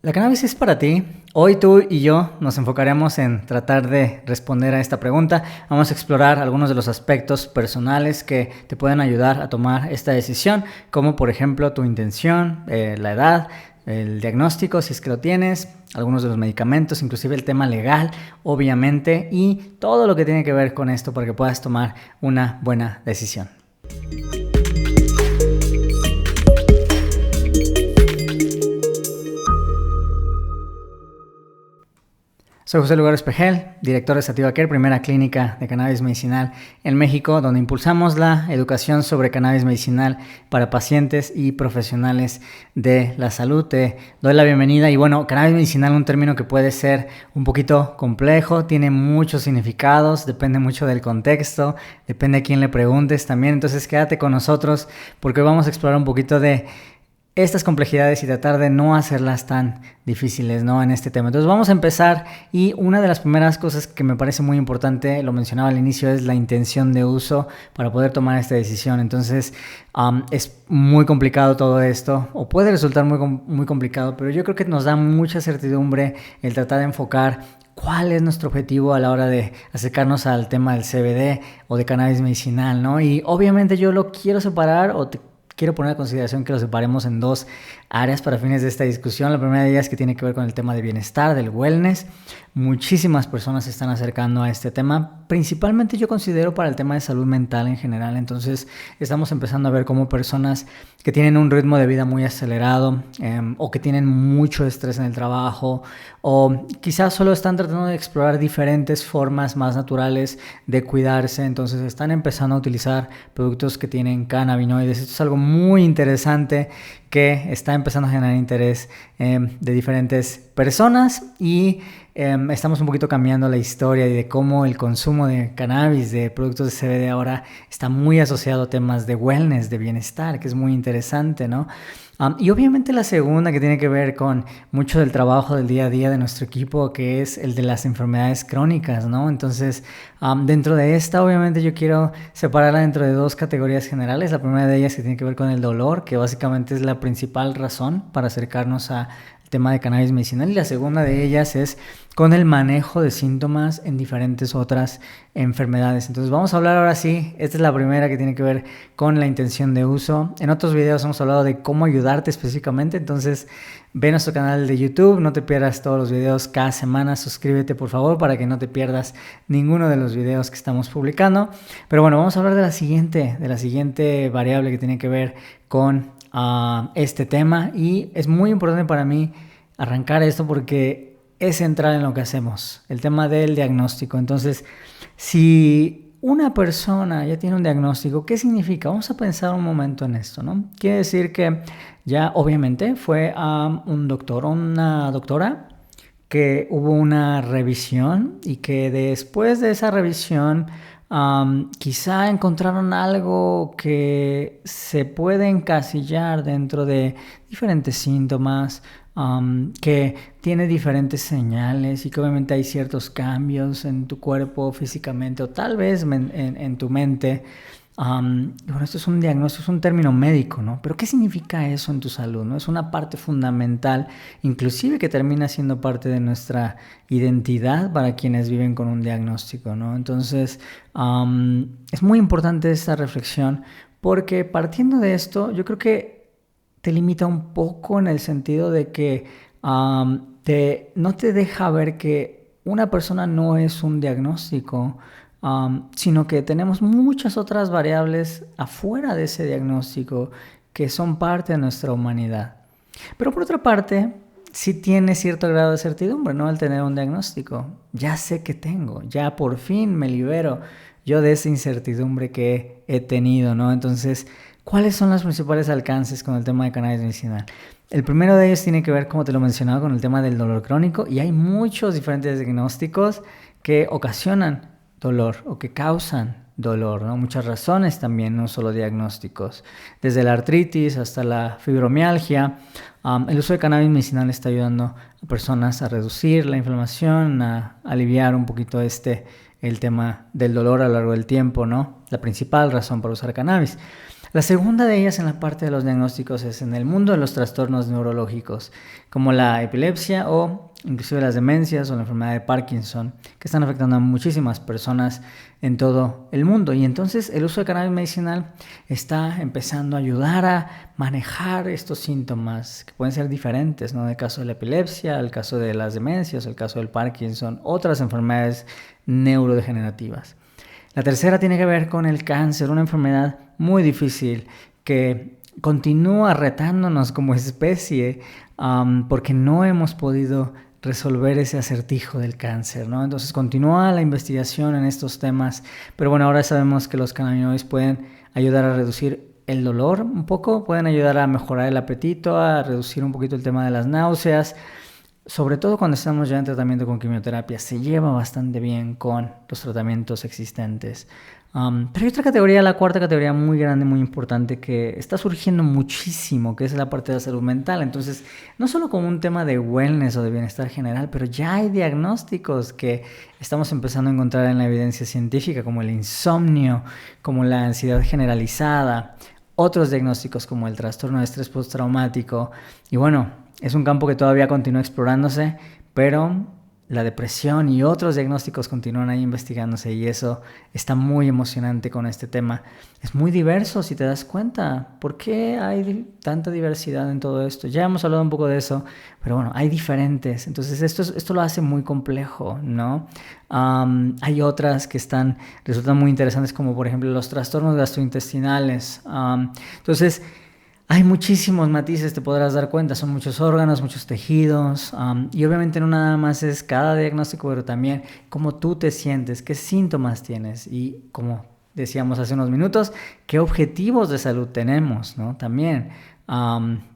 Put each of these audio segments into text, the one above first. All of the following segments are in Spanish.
La cannabis es para ti. Hoy tú y yo nos enfocaremos en tratar de responder a esta pregunta. Vamos a explorar algunos de los aspectos personales que te pueden ayudar a tomar esta decisión, como por ejemplo tu intención, la edad, el diagnóstico, si es que lo tienes, algunos de los medicamentos, inclusive el tema legal, obviamente, y todo lo que tiene que ver con esto para que puedas tomar una buena decisión. Soy José Lugar Espejel, director de Sativa Care, primera clínica de cannabis medicinal en México, donde impulsamos la educación sobre cannabis medicinal para pacientes y profesionales de la salud. Te doy la bienvenida y bueno, cannabis medicinal, un término que puede ser un poquito complejo, tiene muchos significados, depende mucho del contexto, depende a quién le preguntes también. Entonces quédate con nosotros porque hoy vamos a explorar un poquito de estas complejidades y tratar de no hacerlas tan difíciles, ¿no? En este tema. Entonces vamos a empezar y una de las primeras cosas que me parece muy importante, lo mencionaba al inicio, es la intención de uso para poder tomar esta decisión. Entonces es muy complicado todo esto o puede resultar muy complicado, pero yo creo que nos da mucha certidumbre el tratar de enfocar cuál es nuestro objetivo a la hora de acercarnos al tema del CBD o de cannabis medicinal, ¿no? Y obviamente yo lo quiero separar quiero poner a consideración que lo separemos en dos áreas para fines de esta discusión. La primera de ellas que tiene que ver con el tema de bienestar, del wellness. Muchísimas personas se están acercando a este tema, principalmente yo considero para el tema de salud mental en general. Entonces estamos empezando a ver cómo personas que tienen un ritmo de vida muy acelerado o que tienen mucho estrés en el trabajo o quizás solo están tratando de explorar diferentes formas más naturales de cuidarse, entonces están empezando a utilizar productos que tienen cannabinoides. Esto es algo muy interesante que está empezando a generar interés de diferentes personas y estamos un poquito cambiando la historia y de cómo el consumo de cannabis, de productos de CBD ahora está muy asociado a temas de wellness, de bienestar, que es muy interesante, ¿no? Y obviamente la segunda que tiene que ver con mucho del trabajo del día a día de nuestro equipo, que es el de las enfermedades crónicas, ¿no? Entonces, dentro de esta, obviamente yo quiero separarla dentro de dos categorías generales. La primera de ellas que tiene que ver con el dolor, que básicamente es la principal razón para acercarnos al tema de cannabis medicinal, y la segunda de ellas es con el manejo de síntomas en diferentes otras enfermedades. Entonces vamos a hablar ahora sí, esta es la primera que tiene que ver con la intención de uso. En otros videos hemos hablado de cómo ayudarte específicamente, entonces ve nuestro canal de YouTube, no te pierdas todos los videos cada semana, suscríbete por favor para que no te pierdas ninguno de los videos que estamos publicando. Pero bueno, vamos a hablar de la siguiente variable que tiene que ver con este tema, y es muy importante para mí arrancar esto porque es central en lo que hacemos, el tema del diagnóstico. Entonces, si una persona ya tiene un diagnóstico, ¿qué significa? Vamos a pensar un momento en esto, ¿no? Quiere decir que ya obviamente fue a un doctor o una doctora, que hubo una revisión y que después de esa revisión quizá encontraron algo que se puede encasillar dentro de diferentes síntomas, que tiene diferentes señales y que obviamente hay ciertos cambios en tu cuerpo físicamente o tal vez en tu mente. Bueno, esto es un diagnóstico, es un término médico, ¿no? Pero ¿qué significa eso en tu salud, no? Es una parte fundamental, inclusive que termina siendo parte de nuestra identidad para quienes viven con un diagnóstico, ¿no? Entonces, es muy importante esta reflexión porque partiendo de esto, yo creo que te limita un poco en el sentido de que no te deja ver que una persona no es un diagnóstico, sino que tenemos muchas otras variables afuera de ese diagnóstico que son parte de nuestra humanidad. Pero por otra parte, sí tiene cierto grado de certidumbre, ¿no? Al tener un diagnóstico. Ya sé que tengo, ya por fin me libero yo de esa incertidumbre que he tenido, ¿no? Entonces, ¿cuáles son los principales alcances con el tema de cannabis medicinal? El primero de ellos tiene que ver, como te lo mencionaba, con el tema del dolor crónico, y hay muchos diferentes diagnósticos que ocasionan dolor o que causan dolor, ¿no? Muchas razones también, no solo diagnósticos. Desde la artritis hasta la fibromialgia, el uso de cannabis medicinal está ayudando a personas a reducir la inflamación, a aliviar un poquito el tema del dolor a lo largo del tiempo, ¿no? La principal razón para usar cannabis. La segunda de ellas en la parte de los diagnósticos es en el mundo de los trastornos neurológicos, como la epilepsia o inclusive las demencias o la enfermedad de Parkinson, que están afectando a muchísimas personas en todo el mundo. Y entonces el uso de cannabis medicinal está empezando a ayudar a manejar estos síntomas que pueden ser diferentes, ¿no? En el caso de la epilepsia, el caso de las demencias, el caso del Parkinson, otras enfermedades neurodegenerativas. La tercera tiene que ver con el cáncer, una enfermedad muy difícil que continúa retándonos como especie porque no hemos podido resolver ese acertijo del cáncer, ¿no? Entonces continúa la investigación en estos temas, pero bueno, ahora sabemos que los cannabinoides pueden ayudar a reducir el dolor un poco, pueden ayudar a mejorar el apetito, a reducir un poquito el tema de las náuseas, sobre todo cuando estamos ya en tratamiento con quimioterapia. Se lleva bastante bien con los tratamientos existentes. Pero hay otra categoría, la cuarta categoría muy grande, muy importante, que está surgiendo muchísimo, que es la parte de la salud mental. Entonces, no solo como un tema de wellness o de bienestar general, pero ya hay diagnósticos que estamos empezando a encontrar en la evidencia científica, como el insomnio, como la ansiedad generalizada, otros diagnósticos como el trastorno de estrés postraumático. Y bueno, es un campo que todavía continúa explorándose, pero la depresión y otros diagnósticos continúan ahí investigándose y eso está muy emocionante con este tema. Es muy diverso si te das cuenta. ¿Por qué hay tanta diversidad en todo esto? Ya hemos hablado un poco de eso, pero bueno, hay diferentes. Entonces esto lo hace muy complejo, ¿no? Hay otras que resultan muy interesantes como por ejemplo los trastornos gastrointestinales. Entonces, hay muchísimos matices, te podrás dar cuenta, son muchos órganos, muchos tejidos y obviamente no nada más es cada diagnóstico, pero también cómo tú te sientes, qué síntomas tienes y como decíamos hace unos minutos, qué objetivos de salud tenemos, ¿no? También.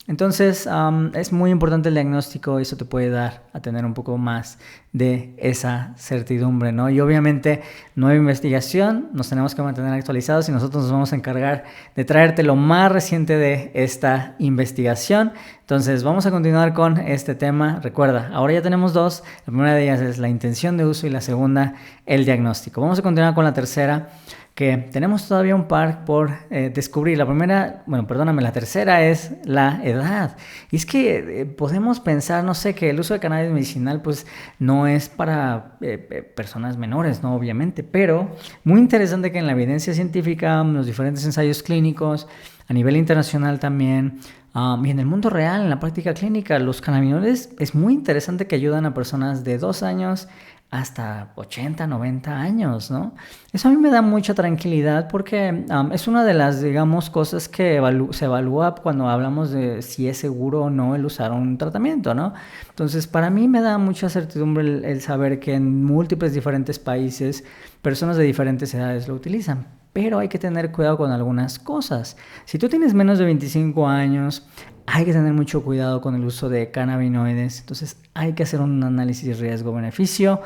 Entonces es muy importante el diagnóstico y eso te puede dar a tener un poco más de esa certidumbre, ¿no? Y obviamente nueva investigación, nos tenemos que mantener actualizados y nosotros nos vamos a encargar de traerte lo más reciente de esta investigación. Entonces vamos a continuar con este tema. Recuerda, ahora ya tenemos dos. La primera de ellas es la intención de uso y la segunda, el diagnóstico. Vamos a continuar con la tercera, que tenemos todavía un par por descubrir. La tercera es la edad. Y es que podemos pensar, no sé, que el uso de cannabis medicinal pues no es para personas menores, ¿no? Obviamente, pero muy interesante que en la evidencia científica, los diferentes ensayos clínicos, a nivel internacional también, y en el mundo real, en la práctica clínica, los cannabinoides es muy interesante que ayudan a personas de 2 años hasta 80, 90 años, ¿no? Eso a mí me da mucha tranquilidad porque es una de las, digamos, cosas que se evalúa cuando hablamos de si es seguro o no el usar un tratamiento, ¿no? Entonces, para mí me da mucha certidumbre el saber que en múltiples diferentes países, personas de diferentes edades lo utilizan. Pero hay que tener cuidado con algunas cosas. Si tú tienes menos de 25 años, hay que tener mucho cuidado con el uso de cannabinoides. Entonces hay que hacer un análisis riesgo-beneficio.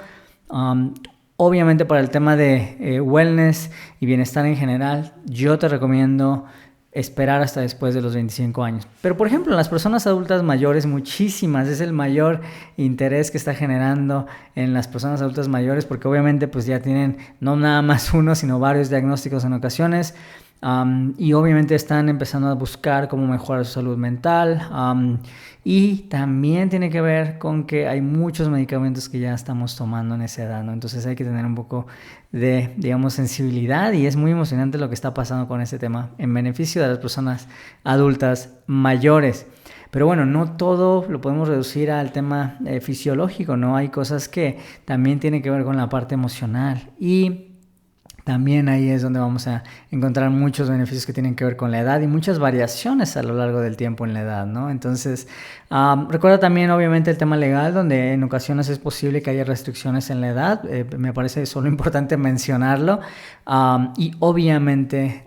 Obviamente para el tema de wellness y bienestar en general, yo te recomiendo esperar hasta después de los 25 años. Pero por ejemplo, en las personas adultas mayores, muchísimas, es el mayor interés que está generando en las personas adultas mayores, porque obviamente pues ya tienen no nada más uno, sino varios diagnósticos en ocasiones. Y obviamente están empezando a buscar cómo mejorar su salud mental y también tiene que ver con que hay muchos medicamentos que ya estamos tomando en esa edad, ¿no? Entonces hay que tener un poco de, digamos, sensibilidad y es muy emocionante lo que está pasando con este tema en beneficio de las personas adultas mayores. Pero bueno, no todo lo podemos reducir al tema fisiológico, ¿no? Hay cosas que también tienen que ver con la parte emocional y también ahí es donde vamos a encontrar muchos beneficios que tienen que ver con la edad y muchas variaciones a lo largo del tiempo en la edad, ¿no? Entonces, recuerda también obviamente el tema legal, donde en ocasiones es posible que haya restricciones en la edad. Me parece solo importante mencionarlo. Y obviamente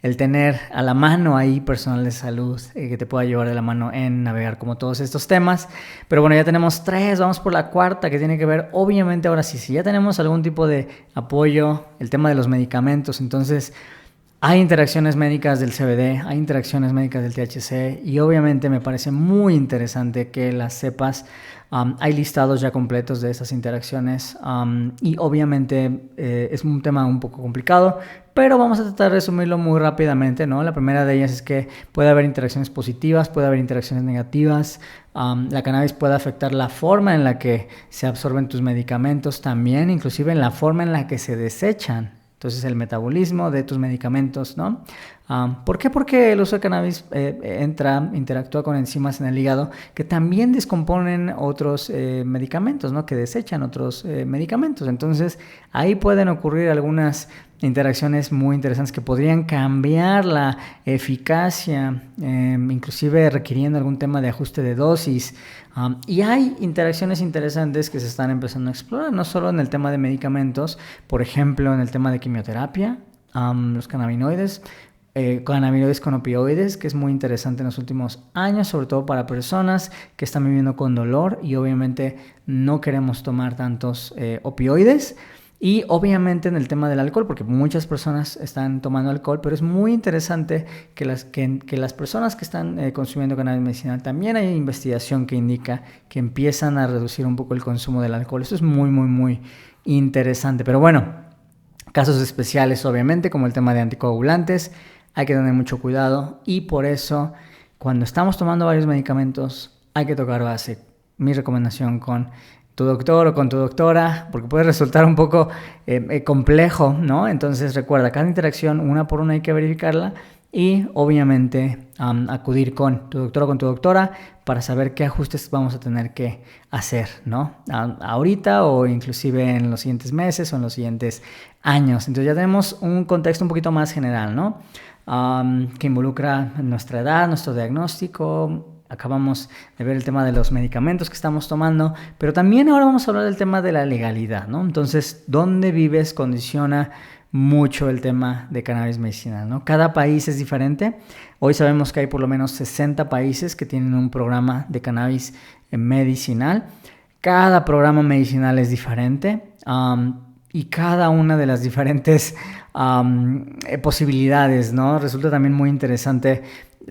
el tener a la mano ahí personal de salud que te pueda llevar de la mano en navegar como todos estos temas. Pero bueno, ya tenemos 3, vamos por la cuarta que tiene que ver, obviamente ahora sí, si ya tenemos algún tipo de apoyo, el tema de los medicamentos, entonces Hay interacciones médicas del CBD, hay interacciones médicas del THC y obviamente me parece muy interesante que las sepas. Hay listados ya completos de esas interacciones y obviamente es un tema un poco complicado, pero vamos a tratar de resumirlo muy rápidamente, ¿no? La primera de ellas es que puede haber interacciones positivas, puede haber interacciones negativas. La cannabis puede afectar la forma en la que se absorben tus medicamentos también, inclusive en la forma en la que se desechan. Entonces el metabolismo de tus medicamentos, ¿no? ¿Por qué? Porque el uso de cannabis interactúa con enzimas en el hígado que también descomponen otros medicamentos, ¿no? Que desechan otros medicamentos. Entonces ahí pueden ocurrir algunas interacciones muy interesantes que podrían cambiar la eficacia, inclusive requiriendo algún tema de ajuste de dosis. Y hay interacciones interesantes que se están empezando a explorar, no solo en el tema de medicamentos, por ejemplo, en el tema de quimioterapia, los cannabinoides con opioides, que es muy interesante en los últimos años, sobre todo para personas que están viviendo con dolor y obviamente no queremos tomar tantos opioides. Y obviamente en el tema del alcohol, porque muchas personas están tomando alcohol, pero es muy interesante que las personas que están consumiendo cannabis medicinal, también hay investigación que indica que empiezan a reducir un poco el consumo del alcohol. Eso es muy, muy, muy interesante. Pero bueno, casos especiales obviamente, como el tema de anticoagulantes, hay que tener mucho cuidado y por eso cuando estamos tomando varios medicamentos hay que tocar base. Mi recomendación con tu doctor o con tu doctora, porque puede resultar un poco complejo, ¿no? Entonces recuerda, cada interacción una por una hay que verificarla y obviamente acudir con tu doctor o con tu doctora para saber qué ajustes vamos a tener que hacer, ¿no? Ahorita o inclusive en los siguientes meses o en los siguientes años. Entonces ya tenemos un contexto un poquito más general, ¿no? Que involucra nuestra edad, nuestro diagnóstico. Acabamos de ver el tema de los medicamentos que estamos tomando, pero también ahora vamos a hablar del tema de la legalidad, ¿no? Entonces, ¿dónde vives condiciona mucho el tema de cannabis medicinal, ¿no? Cada país es diferente. Hoy sabemos que hay por lo menos 60 países que tienen un programa de cannabis medicinal. Cada programa medicinal es diferente y cada una de las diferentes posibilidades, ¿no? Resulta también muy interesante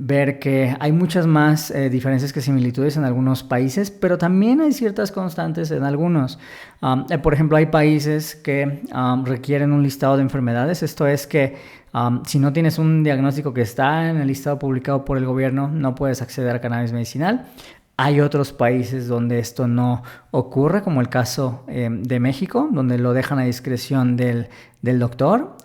ver que hay muchas más diferencias que similitudes en algunos países, pero también hay ciertas constantes en algunos. Por ejemplo, hay países que requieren un listado de enfermedades. Esto es que si no tienes un diagnóstico que está en el listado publicado por el gobierno, no puedes acceder a cannabis medicinal. Hay otros países donde esto no ocurre, como el caso de México, donde lo dejan a discreción del doctor.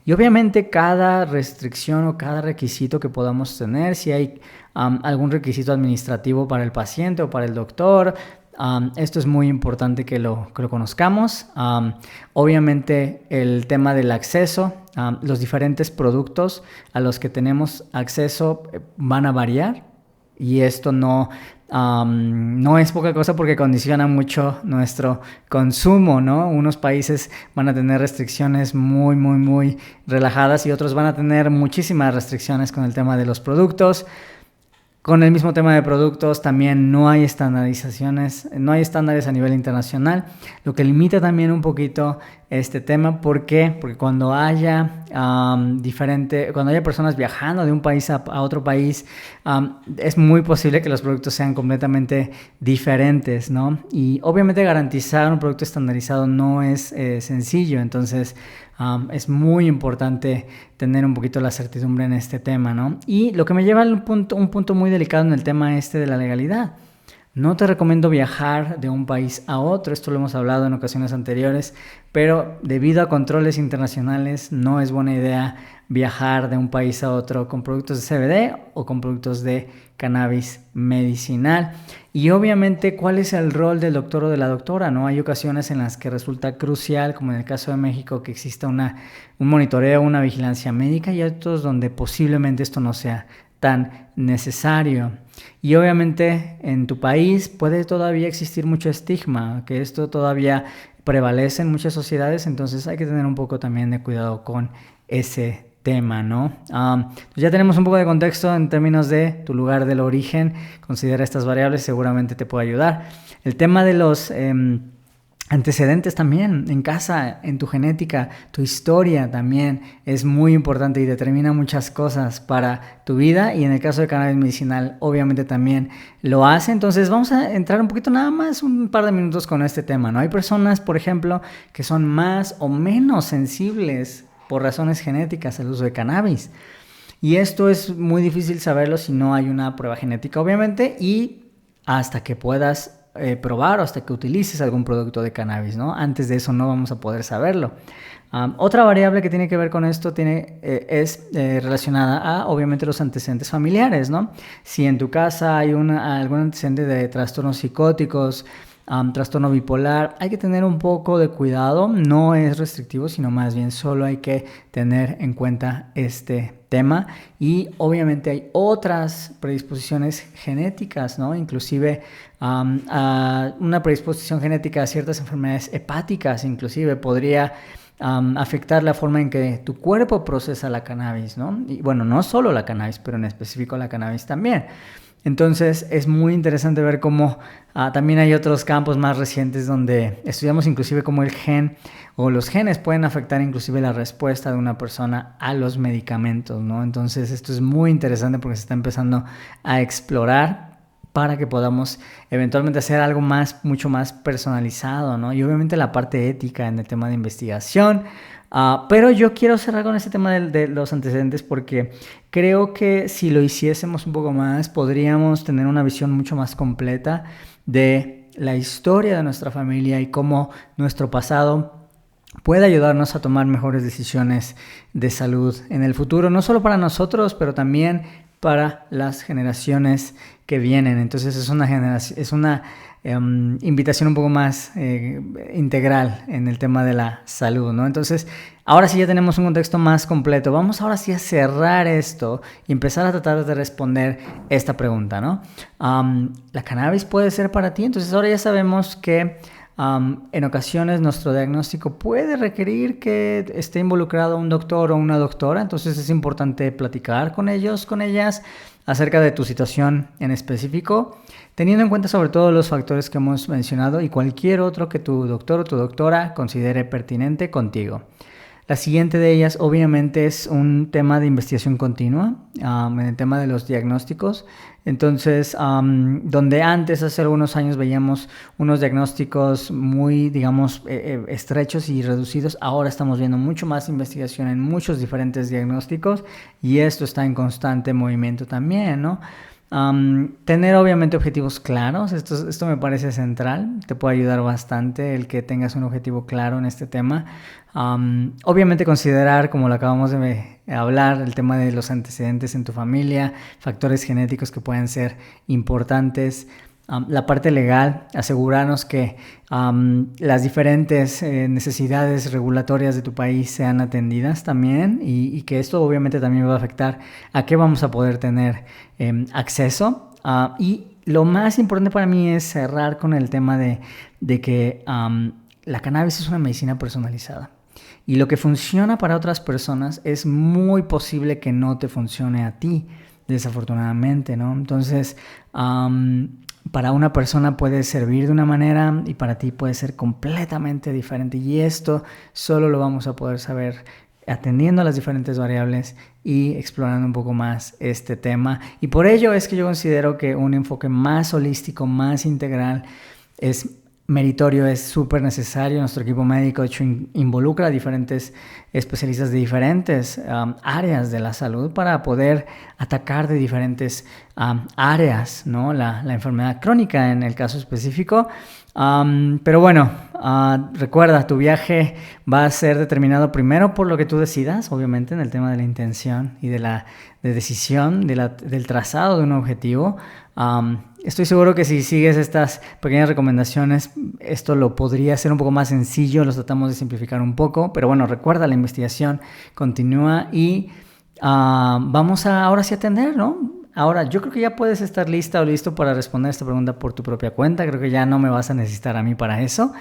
Y obviamente cada restricción o cada requisito que podamos tener, si hay algún requisito administrativo para el paciente o para el doctor, esto es muy importante que lo conozcamos. Obviamente el tema del acceso, los diferentes productos a los que tenemos acceso van a variar. Y esto no es poca cosa porque condiciona mucho nuestro consumo, ¿no? Unos países van a tener restricciones muy, muy, muy relajadas y otros van a tener muchísimas restricciones con el tema de los productos. Con el mismo tema de productos también no hay estandarizaciones, no hay estándares a nivel internacional, lo que limita también un poquito este tema. ¿Por qué? Porque cuando haya personas viajando de un país a otro país, es muy posible que los productos sean completamente diferentes, ¿no? Y obviamente garantizar un producto estandarizado no es sencillo, entonces es muy importante tener un poquito la certidumbre en este tema, ¿no? Y lo que me lleva a un punto muy delicado en el tema de la legalidad. No te recomiendo viajar de un país a otro, esto lo hemos hablado en ocasiones anteriores, pero debido a controles internacionales no es buena idea viajar de un país a otro con productos de CBD o con productos de cannabis medicinal. Y obviamente, ¿cuál es el rol del doctor o de la doctora? ¿No? Hay ocasiones en las que resulta crucial, como en el caso de México, que exista un monitoreo, una vigilancia médica, y otros donde posiblemente esto no sea tan necesario. Y obviamente en tu país puede todavía existir mucho estigma, que esto todavía prevalece en muchas sociedades, entonces hay que tener un poco también de cuidado con ese tema, ¿no? Ya tenemos un poco de contexto en términos de tu lugar del origen. Considera estas variables, seguramente te puede ayudar. El tema de los Antecedentes también en casa, en tu genética, tu historia también es muy importante y determina muchas cosas para tu vida, y en el caso de cannabis medicinal obviamente también lo hace. Entonces vamos a entrar un poquito, nada más un par de minutos con este tema, ¿no? Hay personas, por ejemplo, que son más o menos sensibles por razones genéticas al uso de cannabis, y esto es muy difícil saberlo si no hay una prueba genética, obviamente, y hasta que puedas probar o hasta que utilices algún producto de cannabis, ¿no? Antes de eso no vamos a poder saberlo. Otra variable que tiene que ver con esto es relacionada a, obviamente, los antecedentes familiares, ¿no? Si en tu casa hay algún antecedente de trastornos psicóticos, trastorno bipolar, hay que tener un poco de cuidado. No es restrictivo, sino más bien solo hay que tener en cuenta este tema. Y obviamente hay otras predisposiciones genéticas, ¿no? Inclusive una predisposición genética a ciertas enfermedades hepáticas inclusive podría afectar la forma en que tu cuerpo procesa la cannabis, ¿no? Y bueno, no solo la cannabis, pero en específico la cannabis también. Entonces es muy interesante ver cómo también hay otros campos más recientes donde estudiamos inclusive cómo el gen o los genes pueden afectar inclusive la respuesta de una persona a los medicamentos, ¿no? Entonces esto es muy interesante porque se está empezando a explorar para que podamos eventualmente hacer algo mucho más personalizado, ¿no? Y obviamente la parte ética en el tema de investigación. Pero yo quiero cerrar con este tema de los antecedentes porque creo que si lo hiciésemos un poco más, podríamos tener una visión mucho más completa de la historia de nuestra familia y cómo nuestro pasado puede ayudarnos a tomar mejores decisiones de salud en el futuro, no solo para nosotros, pero también para las generaciones que vienen. Entonces es una invitación un poco más integral en el tema de la salud, ¿no? Entonces, ahora sí ya tenemos un contexto más completo. Vamos ahora sí a cerrar esto y empezar a tratar de responder esta pregunta, ¿no? ¿La cannabis puede ser para ti? Entonces, ahora ya sabemos que en ocasiones nuestro diagnóstico puede requerir que esté involucrado un doctor o una doctora, entonces es importante platicar con ellos, con ellas, acerca de tu situación en específico, teniendo en cuenta sobre todo los factores que hemos mencionado y cualquier otro que tu doctor o tu doctora considere pertinente contigo. La siguiente de ellas obviamente es un tema de investigación continua, en el tema de los diagnósticos. Entonces, donde antes, hace algunos años, veíamos unos diagnósticos muy, digamos, estrechos y reducidos, ahora estamos viendo mucho más investigación en muchos diferentes diagnósticos y esto está en constante movimiento también, ¿no? Tener obviamente objetivos claros, esto me parece central, te puede ayudar bastante el que tengas un objetivo claro en este tema. Obviamente considerar, como lo acabamos de hablar, el tema de los antecedentes en tu familia, factores genéticos que pueden ser importantes. La parte legal, asegurarnos que las diferentes necesidades regulatorias de tu país sean atendidas también y que esto obviamente también va a afectar a qué vamos a poder tener acceso. Y lo más importante para mí es cerrar con el tema de que la cannabis es una medicina personalizada. Y lo que funciona para otras personas es muy posible que no te funcione a ti, desafortunadamente, ¿no? Entonces, para una persona puede servir de una manera y para ti puede ser completamente diferente. Y esto solo lo vamos a poder saber atendiendo a las diferentes variables y explorando un poco más este tema. Y por ello es que yo considero que un enfoque más holístico, más integral, es meritorio, es súper necesario. Nuestro equipo médico, de hecho, involucra a diferentes especialistas de diferentes áreas de la salud para poder atacar de diferentes áreas, ¿no? La enfermedad crónica en el caso específico. Pero bueno, recuerda, tu viaje va a ser determinado primero por lo que tú decidas, obviamente en el tema de la intención y de decisión, del trazado de un objetivo. Estoy seguro que si sigues estas pequeñas recomendaciones, esto lo podría hacer un poco más sencillo, los tratamos de simplificar un poco, pero bueno, recuerda, la investigación continúa y vamos ahora sí a atender, ¿no? Ahora, yo creo que ya puedes estar lista o listo para responder esta pregunta por tu propia cuenta. Creo que ya no me vas a necesitar a mí para eso.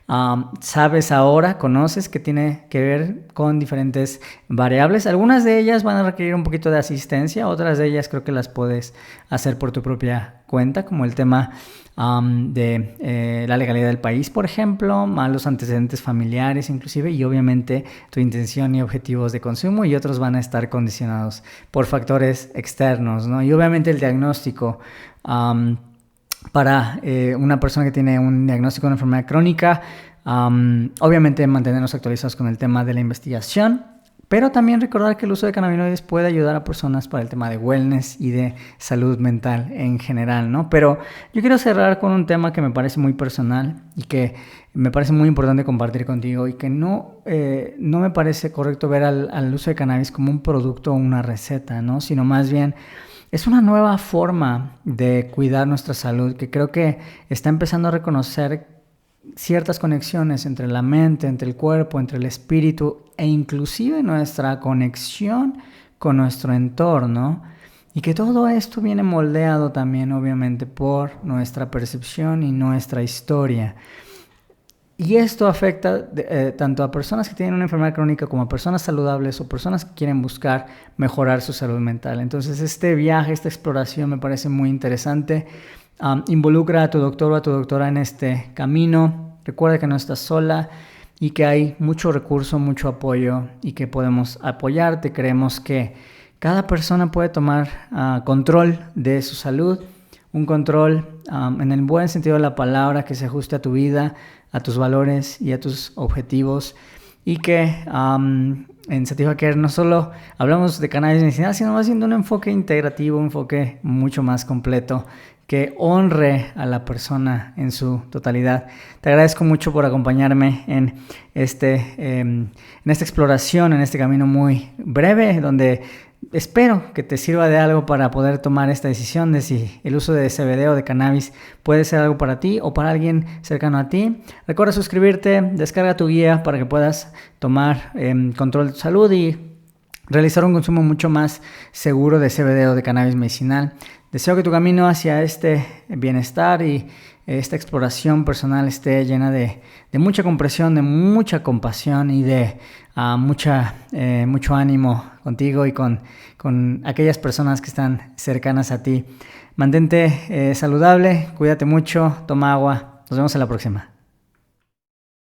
Sabes ahora, conoces que tiene que ver con diferentes variables. Algunas de ellas van a requerir un poquito de asistencia, otras de ellas creo que las puedes hacer por tu propia cuenta, como el tema de la legalidad del país, por ejemplo, los antecedentes familiares inclusive, y obviamente tu intención y objetivos de consumo, y otros van a estar condicionados por factores externos, ¿no? Y obviamente el diagnóstico para una persona que tiene un diagnóstico de una enfermedad crónica, obviamente mantenernos actualizados con el tema de la investigación, pero también recordar que el uso de cannabinoides puede ayudar a personas para el tema de wellness y de salud mental en general, ¿no? Pero yo quiero cerrar con un tema que me parece muy personal y que me parece muy importante compartir contigo, y que no me parece correcto ver al uso de cannabis como un producto o una receta, ¿no? Sino más bien es una nueva forma de cuidar nuestra salud, que creo que está empezando a reconocer ciertas conexiones entre la mente, entre el cuerpo, entre el espíritu, e inclusive nuestra conexión con nuestro entorno, y que todo esto viene moldeado también obviamente por nuestra percepción y nuestra historia. Y esto afecta tanto a personas que tienen una enfermedad crónica como a personas saludables o personas que quieren buscar mejorar su salud mental. Entonces este viaje, esta exploración me parece muy interesante. Involucra a tu doctor o a tu doctora en este camino. Recuerda que no estás sola y que hay mucho recurso, mucho apoyo, y que podemos apoyarte. Creemos que cada persona puede tomar control de su salud, un control en el buen sentido de la palabra, que se ajuste a tu vida, a tus valores y a tus objetivos, y que en Sativa Care no solo hablamos de cannabis medicinal, sino más bien de un enfoque integrativo, un enfoque mucho más completo que honre a la persona en su totalidad. Te agradezco mucho por acompañarme en esta exploración, en este camino muy breve, donde espero que te sirva de algo para poder tomar esta decisión de si el uso de CBD o de cannabis puede ser algo para ti o para alguien cercano a ti. Recuerda suscribirte, descarga tu guía para que puedas tomar control de tu salud y realizar un consumo mucho más seguro de CBD o de cannabis medicinal. Deseo que tu camino hacia este bienestar y esta exploración personal esté llena de mucha comprensión, de mucha compasión y de mucho ánimo contigo y con aquellas personas que están cercanas a ti. Mantente saludable, cuídate mucho, toma agua. Nos vemos en la próxima.